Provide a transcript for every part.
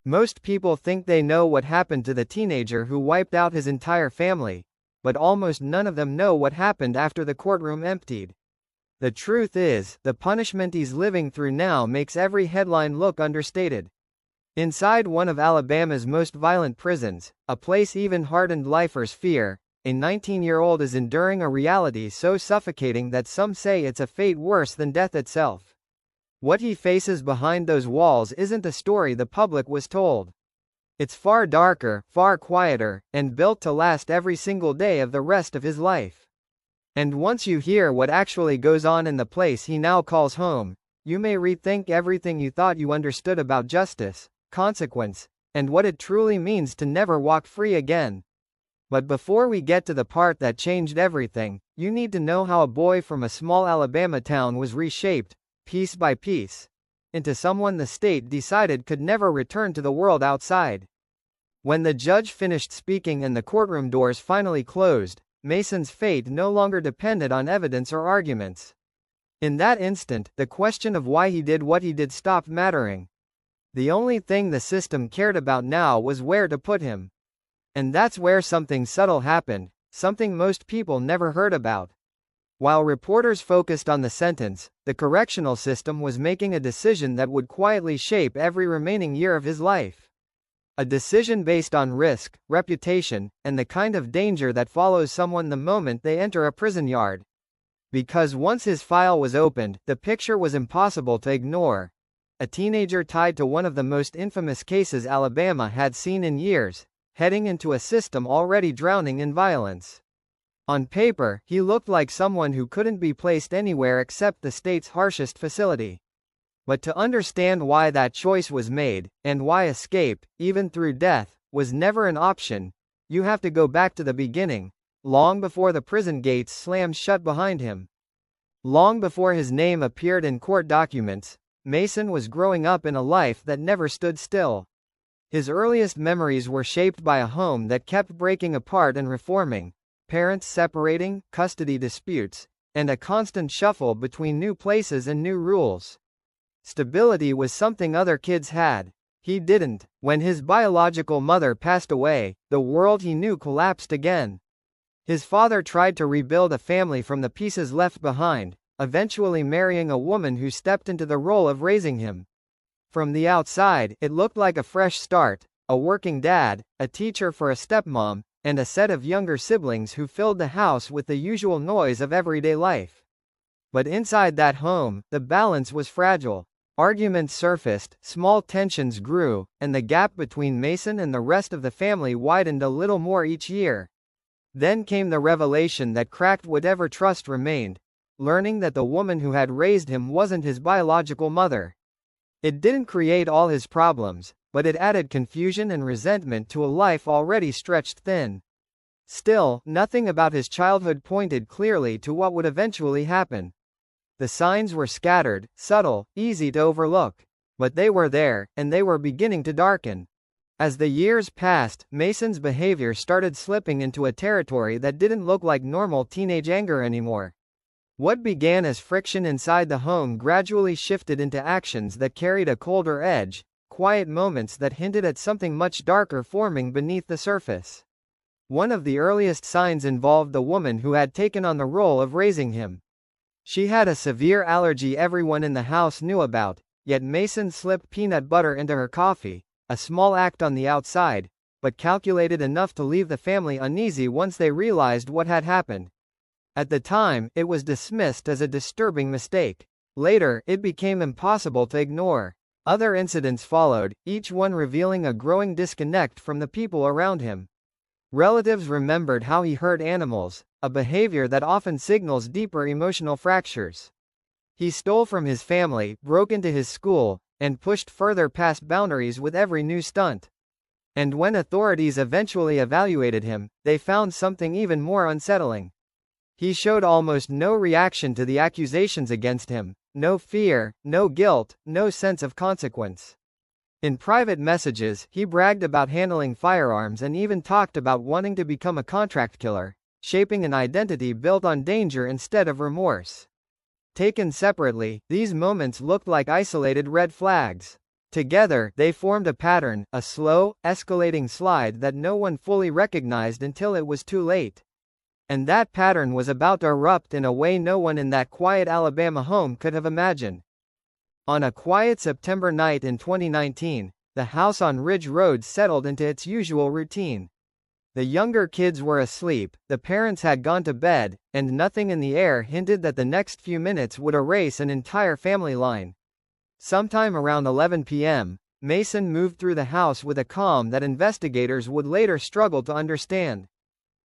Most people think they know what happened to the teenager who wiped out his entire family, but almost none of them know what happened after the courtroom emptied. The truth is, the punishment he's living through now makes every headline look understated. Inside one of Alabama's most violent prisons, a place even hardened lifers fear, a 19-year-old is enduring a reality so suffocating that some say it's a fate worse than death itself. What he faces behind those walls isn't a story the public was told. It's far darker, far quieter, and built to last every single day of the rest of his life. And once you hear what actually goes on in the place he now calls home, you may rethink everything you thought you understood about justice, consequence, and what it truly means to never walk free again. But before we get to the part that changed everything, you need to know how a boy from a small Alabama town was reshaped, piece by piece, into someone the state decided could never return to the world outside. When the judge finished speaking and the courtroom doors finally closed, Mason's fate no longer depended on evidence or arguments. In that instant, the question of why he did what he did stopped mattering. The only thing the system cared about now was where to put him. And that's where something subtle happened, something most people never heard about. While reporters focused on the sentence, the correctional system was making a decision that would quietly shape every remaining year of his life. A decision based on risk, reputation, and the kind of danger that follows someone the moment they enter a prison yard. Because once his file was opened, the picture was impossible to ignore. A teenager tied to one of the most infamous cases Alabama had seen in years, heading into a system already drowning in violence. On paper, he looked like someone who couldn't be placed anywhere except the state's harshest facility. But to understand why that choice was made, and why escape, even through death, was never an option, you have to go back to the beginning, long before the prison gates slammed shut behind him. Long before his name appeared in court documents, Mason was growing up in a life that never stood still. His earliest memories were shaped by a home that kept breaking apart and reforming, parents separating, custody disputes, and a constant shuffle between new places and new rules. Stability was something other kids had. He didn't. When his biological mother passed away, the world he knew collapsed again. His father tried to rebuild a family from the pieces left behind, eventually marrying a woman who stepped into the role of raising him. From the outside, it looked like a fresh start, a working dad, a teacher for a stepmom, and a set of younger siblings who filled the house with the usual noise of everyday life. But inside that home, the balance was fragile. Arguments surfaced, small tensions grew, and the gap between Mason and the rest of the family widened a little more each year. Then came the revelation that cracked whatever trust remained, learning that the woman who had raised him wasn't his biological mother. It didn't create all his problems, but it added confusion and resentment to a life already stretched thin. Still, nothing about his childhood pointed clearly to what would eventually happen. The signs were scattered, subtle, easy to overlook. But they were there, and they were beginning to darken. As the years passed, Mason's behavior started slipping into a territory that didn't look like normal teenage anger anymore. What began as friction inside the home gradually shifted into actions that carried a colder edge, quiet moments that hinted at something much darker forming beneath the surface. One of the earliest signs involved the woman who had taken on the role of raising him. She had a severe allergy everyone in the house knew about, yet Mason slipped peanut butter into her coffee, a small act on the outside, but calculated enough to leave the family uneasy once they realized what had happened. At the time, it was dismissed as a disturbing mistake. Later, it became impossible to ignore. Other incidents followed, each one revealing a growing disconnect from the people around him. Relatives remembered how he hurt animals, a behavior that often signals deeper emotional fractures. He stole from his family, broke into his school, and pushed further past boundaries with every new stunt. And when authorities eventually evaluated him, they found something even more unsettling. He showed almost no reaction to the accusations against him, no fear, no guilt, no sense of consequence. In private messages, he bragged about handling firearms and even talked about wanting to become a contract killer, shaping an identity built on danger instead of remorse. Taken separately, these moments looked like isolated red flags. Together, they formed a pattern, a slow, escalating slide that no one fully recognized until it was too late. And that pattern was about to erupt in a way no one in that quiet Alabama home could have imagined. On a quiet September night in 2019, the house on Ridge Road settled into its usual routine. The younger kids were asleep, the parents had gone to bed, and nothing in the air hinted that the next few minutes would erase an entire family line. Sometime around 11 p.m., Mason moved through the house with a calm that investigators would later struggle to understand.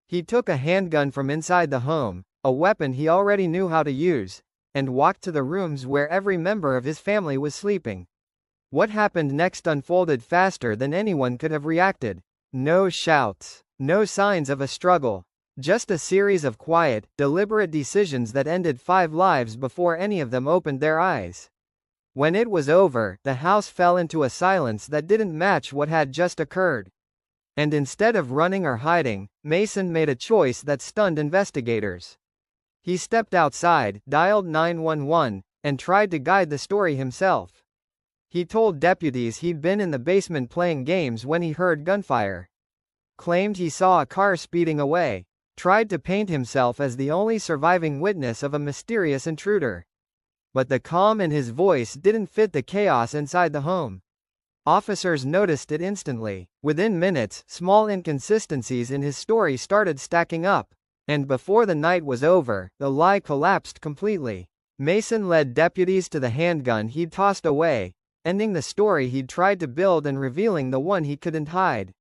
He took a handgun from inside the home, a weapon he already knew how to use, and walked to the rooms where every member of his family was sleeping. What happened next unfolded faster than anyone could have reacted. No shouts, no signs of a struggle, just a series of quiet, deliberate decisions that ended 5 lives before any of them opened their eyes. When it was over, the house fell into a silence that didn't match what had just occurred. And instead of running or hiding, Mason made a choice that stunned investigators. He stepped outside, dialed 911, and tried to guide the story himself. He told deputies he'd been in the basement playing games when he heard gunfire. Claimed he saw a car speeding away. Tried to paint himself as the only surviving witness of a mysterious intruder. But the calm in his voice didn't fit the chaos inside the home. Officers noticed it instantly. Within minutes, small inconsistencies in his story started stacking up. And before the night was over, the lie collapsed completely. Mason led deputies to the handgun he'd tossed away, ending the story he'd tried to build and revealing the one he couldn't hide.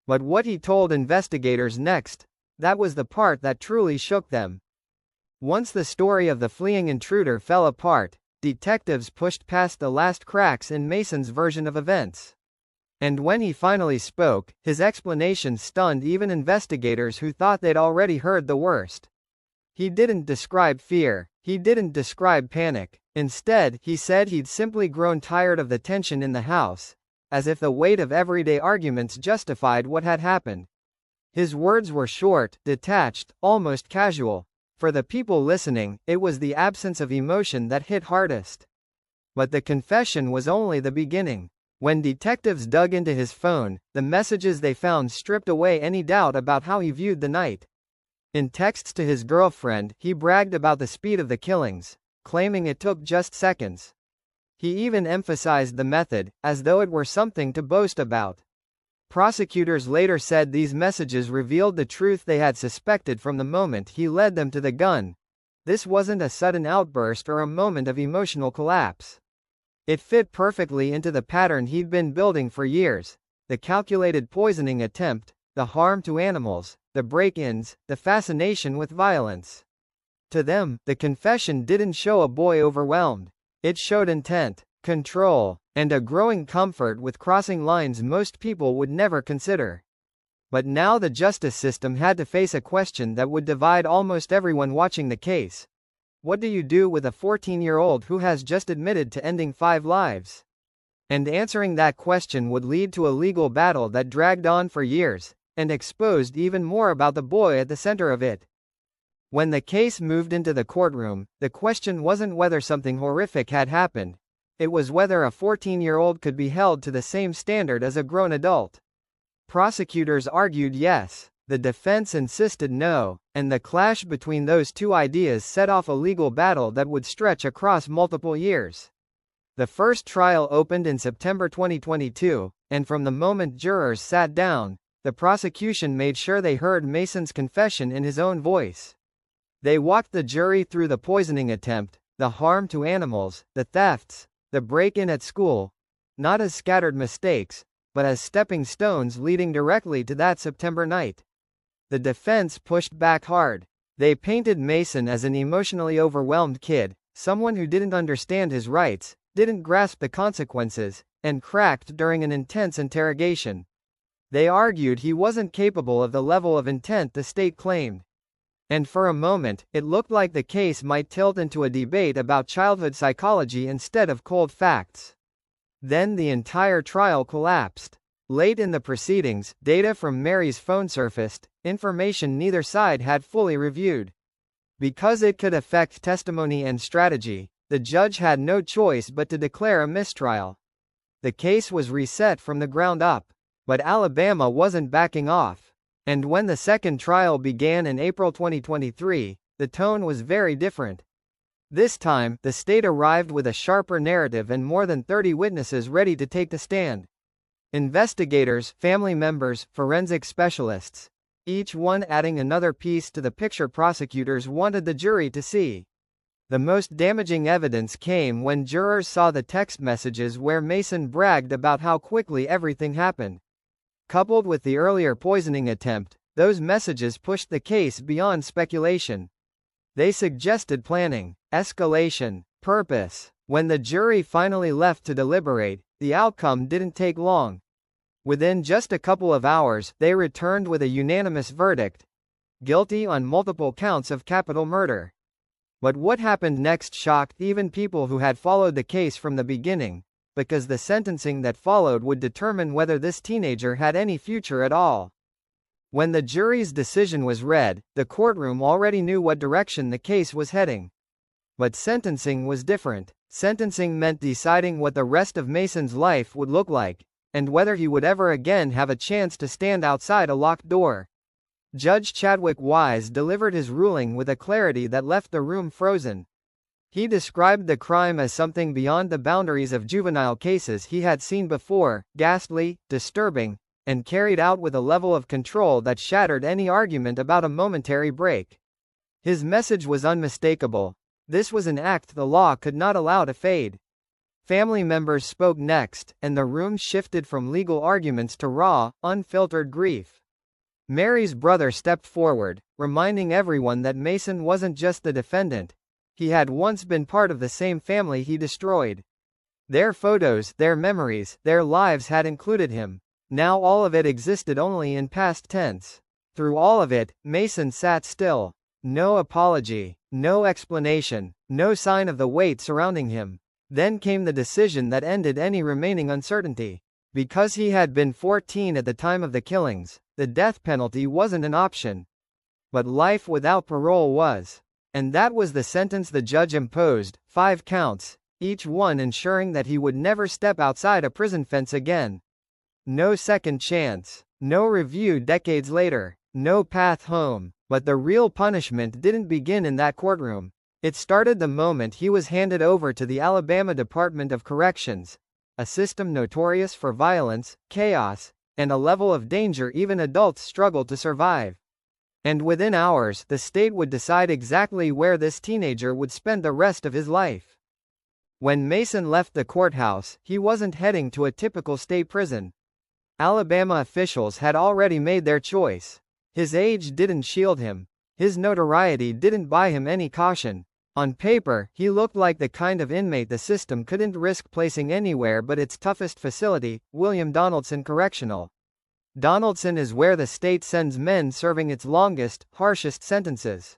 But what he told investigators next, that was the part that truly shook them. Once the story of the fleeing intruder fell apart, detectives pushed past the last cracks in Mason's version of events. And when he finally spoke, his explanation stunned even investigators who thought they'd already heard the worst. He didn't describe fear, he didn't describe panic. Instead, he said he'd simply grown tired of the tension in the house, as if the weight of everyday arguments justified what had happened. His words were short, detached, almost casual. For the people listening, it was the absence of emotion that hit hardest. But the confession was only the beginning. When detectives dug into his phone, the messages they found stripped away any doubt about how he viewed the night. In texts to his girlfriend, he bragged about the speed of the killings, claiming it took just seconds. He even emphasized the method, as though it were something to boast about. Prosecutors later said these messages revealed the truth they had suspected from the moment he led them to the gun. This wasn't a sudden outburst or a moment of emotional collapse. It fit perfectly into the pattern he'd been building for years: the calculated poisoning attempt, the harm to animals, the break-ins, the fascination with violence. To them, the confession didn't show a boy overwhelmed. It showed intent, control, and a growing comfort with crossing lines most people would never consider. But now the justice system had to face a question that would divide almost everyone watching the case. What do you do with a 14-year-old who has just admitted to ending 5 lives? And answering that question would lead to a legal battle that dragged on for years, and exposed even more about the boy at the center of it. When the case moved into the courtroom, the question wasn't whether something horrific had happened. It was whether a 14-year-old could be held to the same standard as a grown adult. Prosecutors argued yes, the defense insisted no, and the clash between those two ideas set off a legal battle that would stretch across multiple years. The first trial opened in September 2022, and from the moment jurors sat down, the prosecution made sure they heard Mason's confession in his own voice. They walked the jury through the poisoning attempt, the harm to animals, the thefts, the break-in at school, not as scattered mistakes, but as stepping stones leading directly to that September night. The defense pushed back hard. They painted Mason as an emotionally overwhelmed kid, someone who didn't understand his rights, didn't grasp the consequences, and cracked during an intense interrogation. They argued he wasn't capable of the level of intent the state claimed. And for a moment, it looked like the case might tilt into a debate about childhood psychology instead of cold facts. Then the entire trial collapsed. Late in the proceedings, data from Mary's phone surfaced, information neither side had fully reviewed. Because it could affect testimony and strategy, the judge had no choice but to declare a mistrial. The case was reset from the ground up. But Alabama wasn't backing off. And when the second trial began in April 2023, the tone was very different. This time, the state arrived with a sharper narrative and more than 30 witnesses ready to take the stand. Investigators, family members, forensic specialists, each one adding another piece to the picture prosecutors wanted the jury to see. The most damaging evidence came when jurors saw the text messages where Mason bragged about how quickly everything happened. Coupled with the earlier poisoning attempt, those messages pushed the case beyond speculation. They suggested planning, escalation, purpose. When the jury finally left to deliberate, the outcome didn't take long. Within just a couple of hours, they returned with a unanimous verdict: guilty on multiple counts of capital murder. But what happened next shocked even people who had followed the case from the beginning, because the sentencing that followed would determine whether this teenager had any future at all. When the jury's decision was read, the courtroom already knew what direction the case was heading. But sentencing was different. Sentencing meant deciding what the rest of Mason's life would look like, and whether he would ever again have a chance to stand outside a locked door. Judge Chadwick Wise delivered his ruling with a clarity that left the room frozen. He described the crime as something beyond the boundaries of juvenile cases he had seen before: ghastly, disturbing, and carried out with a level of control that shattered any argument about a momentary break. His message was unmistakable. This was an act the law could not allow to fade. Family members spoke next, and the room shifted from legal arguments to raw, unfiltered grief. Mary's brother stepped forward, reminding everyone that Mason wasn't just the defendant. He had once been part of the same family he destroyed. Their photos, their memories, their lives had included him. Now all of it existed only in past tense. Through all of it, Mason sat still. No apology, no explanation, no sign of the weight surrounding him. Then came the decision that ended any remaining uncertainty. Because he had been 14 at the time of the killings, the death penalty wasn't an option. But life without parole was. And that was the sentence the judge imposed: 5 counts, each one ensuring that he would never step outside a prison fence again. No second chance, no review decades later, no path home. But the real punishment didn't begin in that courtroom. It started the moment he was handed over to the Alabama Department of Corrections, a system notorious for violence, chaos, and a level of danger even adults struggled to survive. And within hours, the state would decide exactly where this teenager would spend the rest of his life. When Mason left the courthouse, he wasn't heading to a typical state prison. Alabama officials had already made their choice. His age didn't shield him. His notoriety didn't buy him any caution. On paper, he looked like the kind of inmate the system couldn't risk placing anywhere but its toughest facility, Donaldson Correctional. Donaldson is where the state sends men serving its longest, harshest sentences.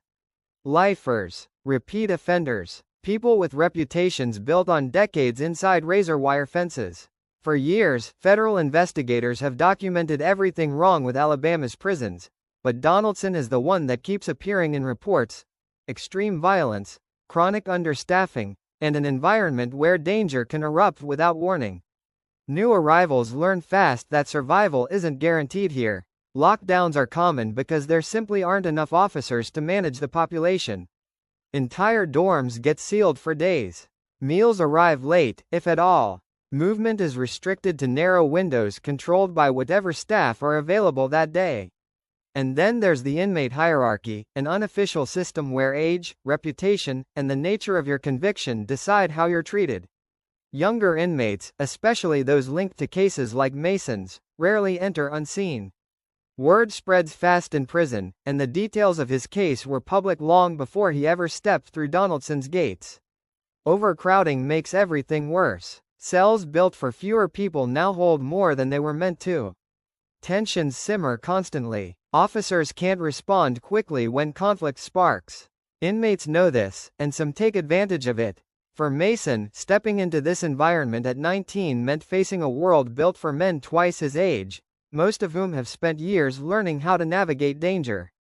Lifers, repeat offenders, people with reputations built on decades inside razor wire fences. For years, federal investigators have documented everything wrong with Alabama's prisons, but Donaldson is the one that keeps appearing in reports: extreme violence, chronic understaffing, and an environment where danger can erupt without warning. New arrivals learn fast that survival isn't guaranteed here. Lockdowns are common because there simply aren't enough officers to manage the population. Entire dorms get sealed for days. Meals arrive late, if at all. Movement is restricted to narrow windows controlled by whatever staff are available that day. And then there's the inmate hierarchy, an unofficial system where age, reputation, and the nature of your conviction decide how you're treated. Younger inmates, especially those linked to cases like Mason's, rarely enter unseen. Word spreads fast in prison, and the details of his case were public long before he ever stepped through Donaldson's gates. Overcrowding makes everything worse. Cells built for fewer people now hold more than they were meant to. Tensions simmer constantly. Officers can't respond quickly when conflict sparks. Inmates know this, and some take advantage of it. For Mason, stepping into this environment at 19 meant facing a world built for men twice his age, most of whom have spent years learning how to navigate danger.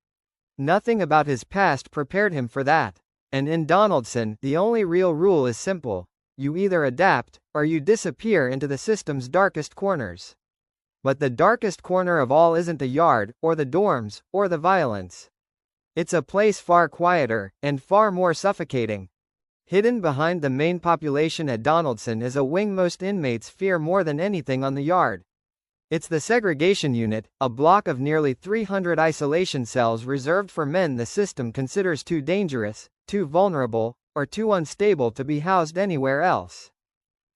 Nothing about his past prepared him for that. And in Donaldson, the only real rule is simple: you either adapt, or you disappear into the system's darkest corners. But the darkest corner of all isn't the yard, or the dorms, or the violence. It's a place far quieter, and far more suffocating. Hidden behind the main population at Donaldson is a wing most inmates fear more than anything on the yard. It's the segregation unit, a block of nearly 300 isolation cells reserved for men the system considers too dangerous, too vulnerable, or too unstable to be housed anywhere else.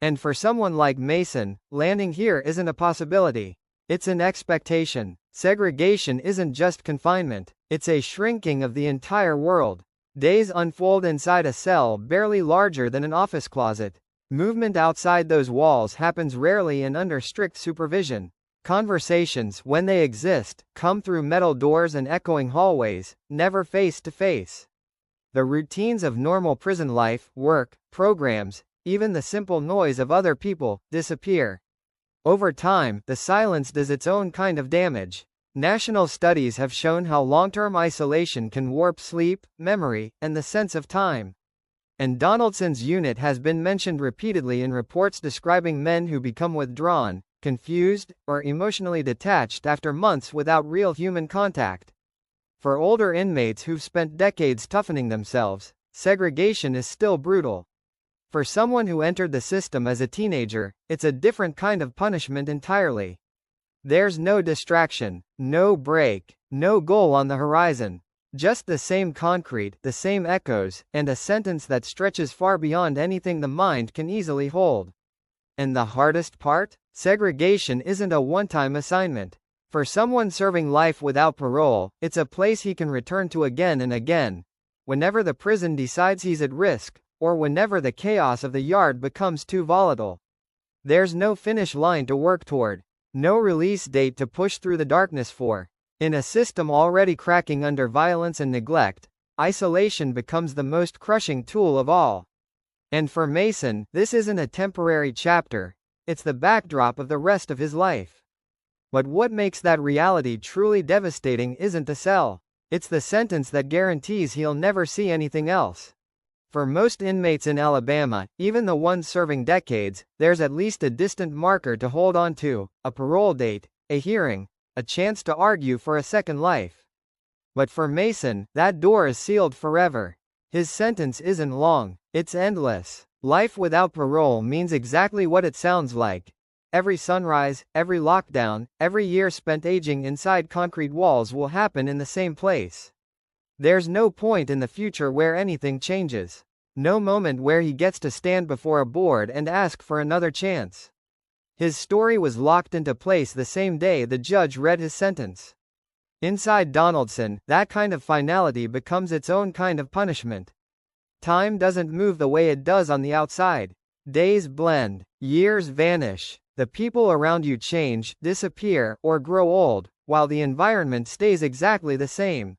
And for someone like Mason, landing here isn't a possibility. It's an expectation. Segregation isn't just confinement, it's a shrinking of the entire world. Days unfold inside a cell barely larger than an office closet. Movement outside those walls happens rarely and under strict supervision. Conversations, when they exist, come through metal doors and echoing hallways, never face to face. The routines of normal prison life, work, programs, even the simple noise of other people, disappear. Over time, the silence does its own kind of damage. National studies have shown how long-term isolation can warp sleep, memory, and the sense of time. And Donaldson's unit has been mentioned repeatedly in reports describing men who become withdrawn, confused, or emotionally detached after months without real human contact. For older inmates who've spent decades toughening themselves, segregation is still brutal. For someone who entered the system as a teenager, it's a different kind of punishment entirely. There's no distraction, no break, no goal on the horizon. Just the same concrete, the same echoes, and a sentence that stretches far beyond anything the mind can easily hold. And the hardest part? Segregation isn't a one-time assignment. For someone serving life without parole, it's a place he can return to again and again. Whenever the prison decides he's at risk, or whenever the chaos of the yard becomes too volatile. There's no finish line to work toward. No release date to push through the darkness for. In a system already cracking under violence and neglect, isolation becomes the most crushing tool of all. And for Mason, this isn't a temporary chapter, it's the backdrop of the rest of his life. But what makes that reality truly devastating isn't the cell. It's the sentence that guarantees he'll never see anything else. For most inmates in Alabama, even the ones serving decades, there's at least a distant marker to hold on to, a parole date, a hearing, a chance to argue for a second life. But for Mason, that door is sealed forever. His sentence isn't long, it's endless. Life without parole means exactly what it sounds like. Every sunrise, every lockdown, every year spent aging inside concrete walls will happen in the same place. There's no point in the future where anything changes. No moment where he gets to stand before a board and ask for another chance. His story was locked into place the same day the judge read his sentence. Inside Donaldson, that kind of finality becomes its own kind of punishment. Time doesn't move the way it does on the outside. Days blend, years vanish, the people around you change, disappear, or grow old, while the environment stays exactly the same.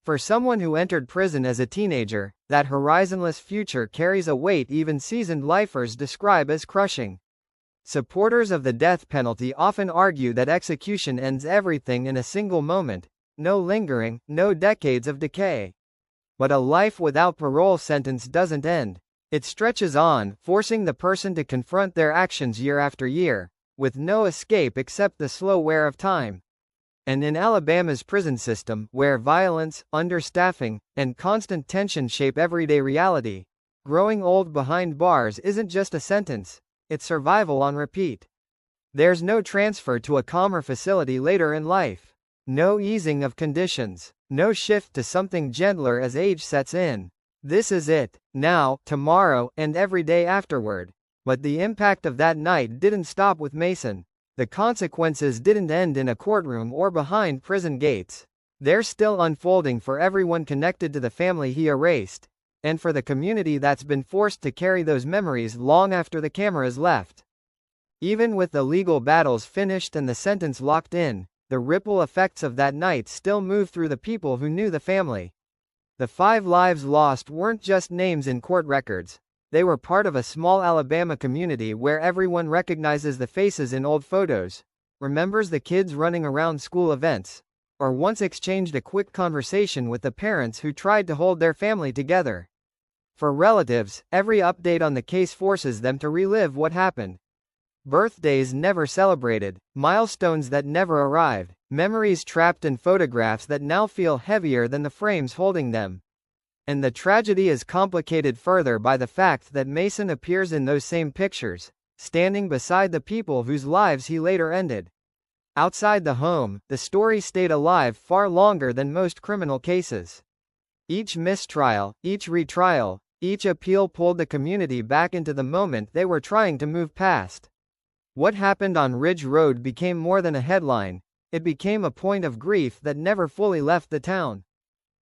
For someone who entered prison as a teenager, that horizonless future carries a weight even seasoned lifers describe as crushing. Supporters of the death penalty often argue that execution ends everything in a single moment, no lingering, no decades of decay. But a life without parole sentence doesn't end. It stretches on, forcing the person to confront their actions year after year, with no escape except the slow wear of time. And in Alabama's prison system, where violence, understaffing, and constant tension shape everyday reality, growing old behind bars isn't just a sentence, it's survival on repeat. There's no transfer to a calmer facility later in life. No easing of conditions. No shift to something gentler as age sets in. This is it, now, tomorrow, and every day afterward. But the impact of that night didn't stop with Mason. The consequences didn't end in a courtroom or behind prison gates. They're still unfolding for everyone connected to the family he erased, and for the community that's been forced to carry those memories long after the cameras left. Even with the legal battles finished and the sentence locked in, the ripple effects of that night still move through the people who knew the family. The 5 lives lost weren't just names in court records. They were part of a small Alabama community where everyone recognizes the faces in old photos, remembers the kids running around school events, or once exchanged a quick conversation with the parents who tried to hold their family together. For relatives, every update on the case forces them to relive what happened. Birthdays never celebrated, milestones that never arrived, memories trapped in photographs that now feel heavier than the frames holding them. And the tragedy is complicated further by the fact that Mason appears in those same pictures, standing beside the people whose lives he later ended. Outside the home, the story stayed alive far longer than most criminal cases. Each mistrial, each retrial, each appeal pulled the community back into the moment they were trying to move past. What happened on Ridge Road became more than a headline, it became a point of grief that never fully left the town.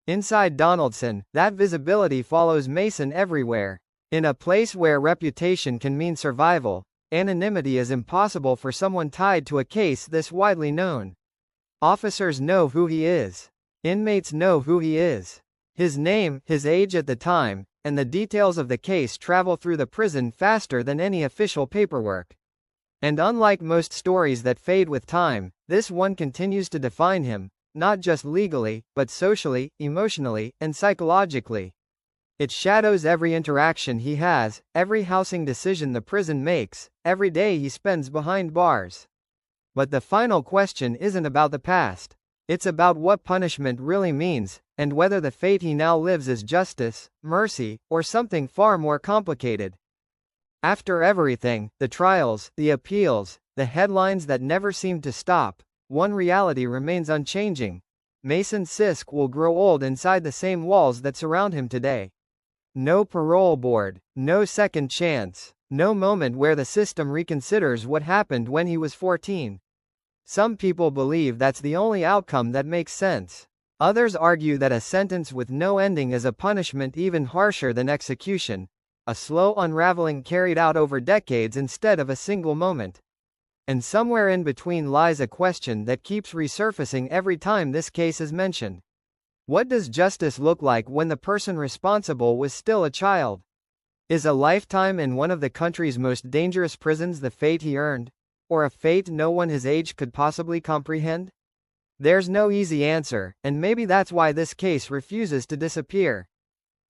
Inside Donaldson, that visibility follows Mason everywhere. In a place where reputation can mean survival, anonymity is impossible for someone tied to a case this widely known. Officers know who he is. Inmates know who he is. His name, his age at the time, and the details of the case travel through the prison faster than any official paperwork. And unlike most stories that fade with time, this one continues to define him, not just legally, but socially, emotionally, and psychologically. It shadows every interaction he has, every housing decision the prison makes, every day he spends behind bars. But the final question isn't about the past. It's about what punishment really means, and whether the fate he now lives is justice, mercy, or something far more complicated. After everything, the trials, the appeals, the headlines that never seem to stop, one reality remains unchanging. Mason Cisk will grow old inside the same walls that surround him today. No parole board, no second chance, no moment where the system reconsiders what happened when he was 14. Some people believe that's the only outcome that makes sense. Others argue that a sentence with no ending is a punishment even harsher than execution, a slow unraveling carried out over decades instead of a single moment. And somewhere in between lies a question that keeps resurfacing every time this case is mentioned. What does justice look like when the person responsible was still a child? Is a lifetime in one of the country's most dangerous prisons the fate he earned? Or a fate no one his age could possibly comprehend? There's no easy answer, and maybe that's why this case refuses to disappear.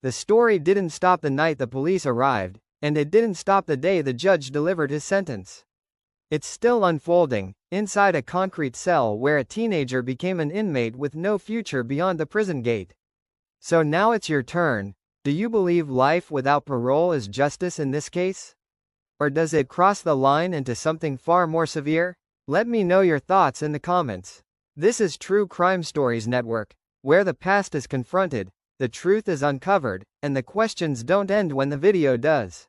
The story didn't stop the night the police arrived, and it didn't stop the day the judge delivered his sentence. It's still unfolding, inside a concrete cell where a teenager became an inmate with no future beyond the prison gate. So now it's your turn. Do you believe life without parole is justice in this case? Or does it cross the line into something far more severe? Let me know your thoughts in the comments. This is True Crime Stories Network, where the past is confronted, the truth is uncovered, and the questions don't end when the video does.